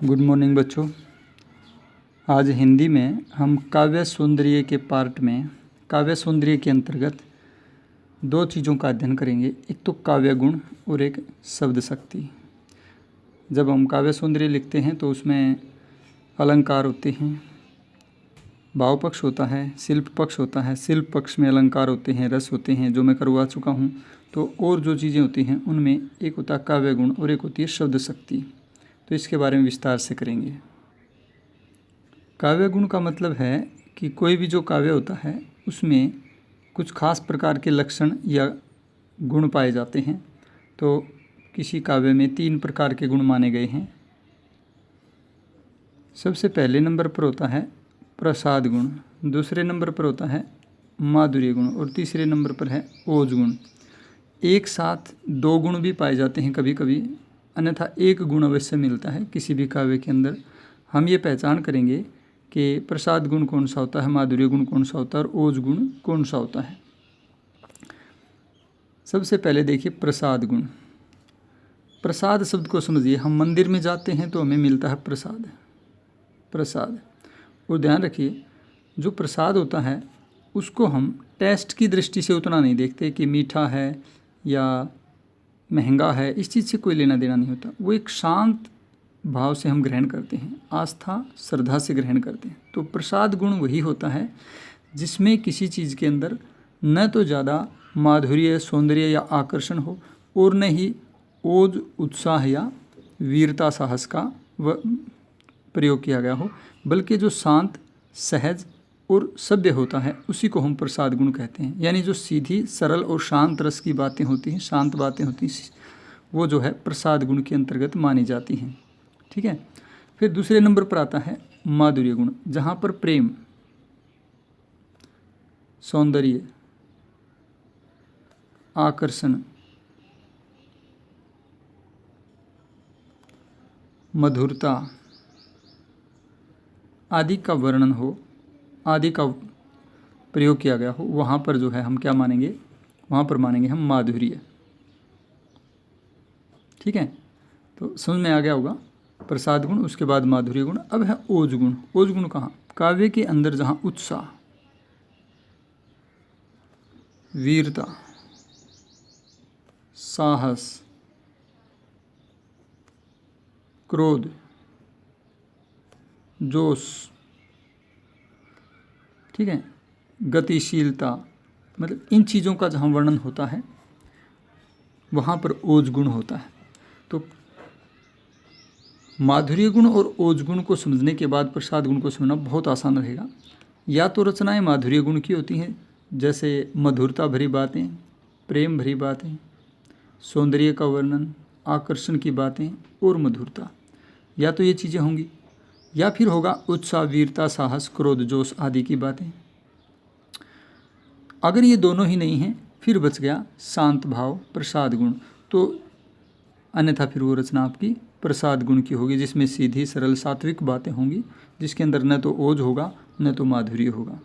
Good morning बच्चों। आज हिंदी में हम काव्य सौंदर्य के पार्ट में काव्य सौंदर्य के अंतर्गत दो चीज़ों का अध्ययन करेंगे, एक तो काव्य गुण और एक शब्द शक्ति। जब हम काव्य सौंदर्य लिखते हैं तो उसमें अलंकार होते हैं, भाव पक्ष होता है, शिल्प पक्ष होता है। शिल्प पक्ष में अलंकार होते हैं, रस होते हैं, जो मैं करवा चुका हूँ। तो और जो चीज़ें होती हैं उनमें एक होता है काव्य गुण और एक होती है शब्द शक्ति। तो इसके बारे में विस्तार से करेंगे। काव्य गुण का मतलब है कि कोई भी जो काव्य होता है उसमें कुछ खास प्रकार के लक्षण या गुण पाए जाते हैं। तो किसी काव्य में 3 प्रकार के गुण माने गए हैं। सबसे पहले नंबर पर होता है प्रसाद गुण, दूसरे नंबर पर होता है माधुर्य गुण और तीसरे नंबर पर है ओज गुण। एक साथ 2 गुण भी पाए जाते हैं कभी कभी, अन्यथा एक गुण अवश्य मिलता है किसी भी काव्य के अंदर। हम ये पहचान करेंगे कि प्रसाद गुण कौन सा होता है, माधुर्य गुण कौन सा होता है और ओज गुण कौन सा होता है। सबसे पहले देखिए प्रसाद गुण। प्रसाद शब्द को समझिए, हम मंदिर में जाते हैं तो हमें मिलता है प्रसाद। और ध्यान रखिए, जो प्रसाद होता है उसको हम टेस्ट की दृष्टि से उतना नहीं देखते कि मीठा है या महंगा है, इस चीज़ से कोई लेना देना नहीं होता। वो एक शांत भाव से हम ग्रहण करते हैं, आस्था श्रद्धा से ग्रहण करते हैं। तो प्रसाद गुण वही होता है जिसमें किसी चीज़ के अंदर न तो ज़्यादा माधुर्य, सौंदर्य या आकर्षण हो और न ही ओज, उत्साह या वीरता, साहस का प्रयोग किया गया हो, बल्कि जो शांत, सहज और सभ्य होता है उसी को हम प्रसाद गुण कहते हैं। यानी जो सीधी, सरल और शांत रस की बातें होती हैं, शांत बातें होती हैं, वो जो है प्रसाद गुण के अंतर्गत मानी जाती हैं। ठीक है। फिर दूसरे नंबर पर आता है माधुर्य गुण, जहाँ पर प्रेम, सौंदर्य, आकर्षण, मधुरता आदि का वर्णन हो, आदि का प्रयोग किया गया हो, वहाँ पर जो है हम क्या मानेंगे, वहाँ पर मानेंगे हम माधुर्य। ठीक है। तो समझ में आ गया होगा प्रसाद गुण, उसके बाद माधुर्य गुण। अब है ओज गुण। ओज गुण कहाँ? काव्य के अंदर जहाँ उत्साह, वीरता, साहस, क्रोध, जोश, ठीक है, गतिशीलता, मतलब इन चीज़ों का जहाँ वर्णन होता है वहाँ पर ओज गुण होता है। तो माधुर्य गुण और ओज गुण को समझने के बाद प्रसाद गुण को समझना बहुत आसान रहेगा। या तो रचनाएं माधुर्य गुण की होती हैं, जैसे मधुरता भरी बातें, प्रेम भरी बातें, सौंदर्य का वर्णन, आकर्षण की बातें और मधुरता, या तो ये चीज़ें होंगी, या फिर होगा उत्साह, वीरता, साहस, क्रोध, जोश आदि की बातें। अगर ये दोनों ही नहीं हैं फिर बच गया शांत भाव, प्रसाद गुण। तो अन्यथा फिर वो रचना आपकी प्रसाद गुण की होगी, जिसमें सीधी, सरल, सात्विक बातें होंगी, जिसके अंदर न तो ओज होगा न तो माधुर्य होगा।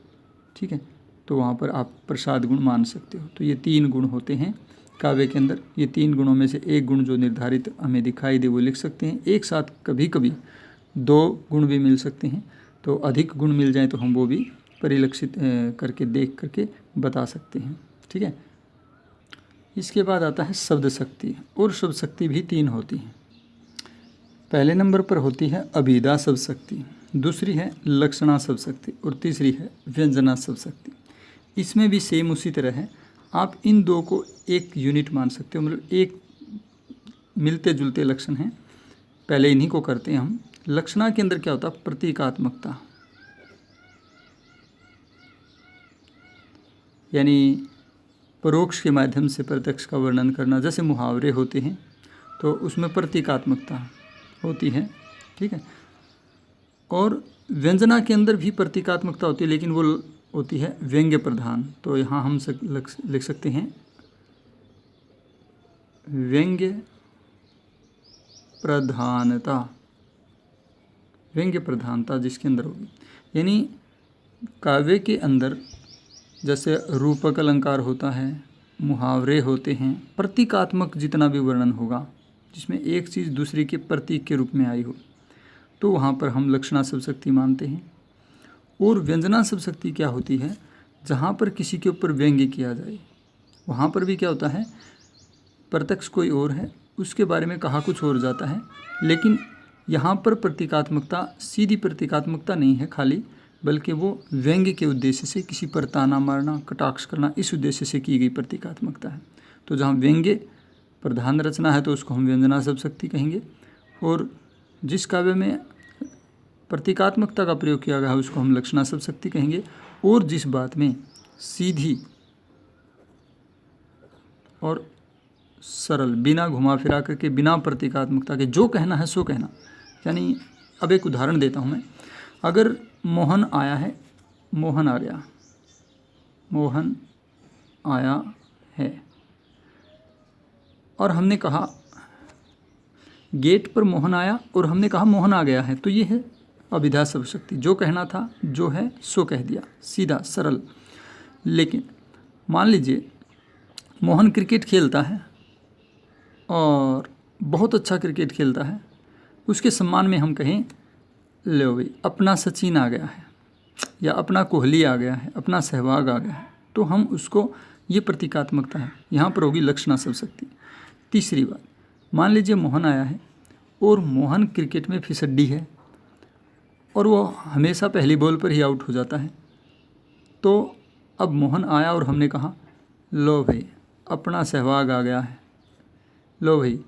ठीक है। तो वहाँ पर आप प्रसाद गुण मान सकते हो। तो ये 3 गुण होते हैं काव्य के अंदर। ये 3 गुणों में से एक गुण जो निर्धारित हमें दिखाई दे वो लिख सकते हैं। एक साथ कभी कभी 2 गुण भी मिल सकते हैं, तो अधिक गुण मिल जाए तो हम वो भी परिलक्षित करके देख करके बता सकते हैं। ठीक है। इसके बाद आता है शब्द शक्ति, और शब्द शक्ति भी 3 होती हैं। पहले नंबर पर होती है अभिधा शब्द शक्ति, दूसरी है लक्षणा शब्द शक्ति और तीसरी है व्यंजना शब्द शक्ति। इसमें भी सेम उसी तरह है। आप इन 2 को एक यूनिट मान सकते हो, मतलब एक मिलते जुलते लक्षण हैं। पहले इन्हीं को करते हैं हम। लक्षणा के अंदर क्या होता है? प्रतीकात्मकता, यानी परोक्ष के माध्यम से प्रत्यक्ष का वर्णन करना। जैसे मुहावरे होते हैं तो उसमें प्रतीकात्मकता होती है। ठीक है। और व्यंजना के अंदर भी प्रतीकात्मकता होती है, लेकिन वो होती है व्यंग्य प्रधान। तो यहाँ हम लिख सकते हैं व्यंग्य प्रधानता, व्यंग्य प्रधानता जिसके अंदर होगी। यानी काव्य के अंदर जैसे रूपक अलंकार होता है, मुहावरे होते हैं, प्रतीकात्मक जितना भी वर्णन होगा जिसमें एक चीज़ दूसरी के प्रतीक के रूप में आई हो, तो वहाँ पर हम लक्षणा शब्द शक्ति मानते हैं। और व्यंजना शब्द शक्ति क्या होती है, जहाँ पर किसी के ऊपर व्यंग्य किया जाए, वहाँ पर भी क्या होता है, प्रत्यक्ष कोई और है, उसके बारे में कहा कुछ और जाता है, लेकिन यहाँ पर प्रतीकात्मकता सीधी प्रतीकात्मकता नहीं है खाली, बल्कि वो व्यंग्य के उद्देश्य से किसी पर ताना मारना, कटाक्ष करना, इस उद्देश्य से की गई प्रतीकात्मकता है। तो जहाँ व्यंग्य प्रधान रचना है तो उसको हम व्यंजना शब्द शक्ति कहेंगे, और जिस काव्य में प्रतीकात्मकता का प्रयोग किया गया है उसको हम लक्षणा शब्द शक्ति कहेंगे। और जिस बात में सीधी और सरल, बिना घुमा फिरा करके, बिना प्रतीकात्मकता के जो कहना है सो कहना, यानी अब एक उदाहरण देता हूँ मैं। अगर मोहन आया है, मोहन आ गया, मोहन आया है, और हमने कहा गेट पर मोहन आया और हमने कहा मोहन आ गया है, तो ये है अभिधा शब्द शक्ति। जो कहना था, जो है सो कह दिया, सीधा सरल। लेकिन मान लीजिए मोहन क्रिकेट खेलता है और बहुत अच्छा क्रिकेट खेलता है, उसके सम्मान में हम कहें लो भाई अपना सचिन आ गया है, या अपना कोहली आ गया है, अपना सहवाग आ गया है, तो हम उसको, ये प्रतीकात्मकता है, यहाँ पर होगी लक्षणा शब्द शक्ति। तीसरी बात, मान लीजिए मोहन आया है और मोहन क्रिकेट में फिसड्डी है और वो हमेशा पहली बॉल पर ही आउट हो जाता है, तो अब मोहन आया और हमने कहा लो भाई अपना सहवाग आ गया है, लो भाई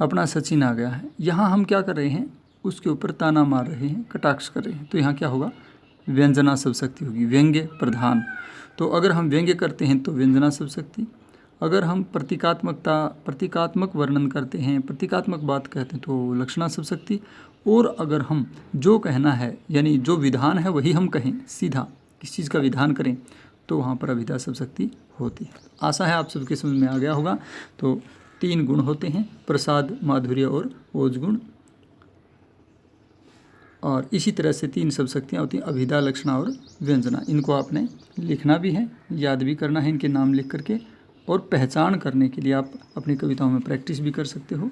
अपना सचिन आ गया है। यहाँ हम क्या कर रहे हैं, उसके ऊपर ताना मार रहे हैं, कटाक्ष कर रहे हैं, तो यहाँ क्या होगा, व्यंजना शब्द शक्ति होगी, व्यंग्य प्रधान। तो अगर हम व्यंग्य करते हैं तो व्यंजना शब्द शक्ति, अगर हम प्रतीकात्मक वर्णन करते हैं, प्रतीकात्मक बात कहते हैं तो लक्षणा शब्द शक्ति। और अगर हम जो कहना है, यानी जो विधान है वही हम कहें, सीधा किस चीज़ का विधान करें, तो वहाँ पर अभिधा शब्द शक्ति होती है। आशा है आप सबके समझ में आ गया होगा। तो 3 गुण होते हैं, प्रसाद, माधुर्य और ओज गुण, और इसी तरह से 3 शब्द शक्तियाँ होती हैं, अभिधा, लक्षणा और व्यंजना। इनको आपने लिखना भी है, याद भी करना है इनके नाम लिख करके, और पहचान करने के लिए आप अपनी कविताओं में प्रैक्टिस भी कर सकते हो।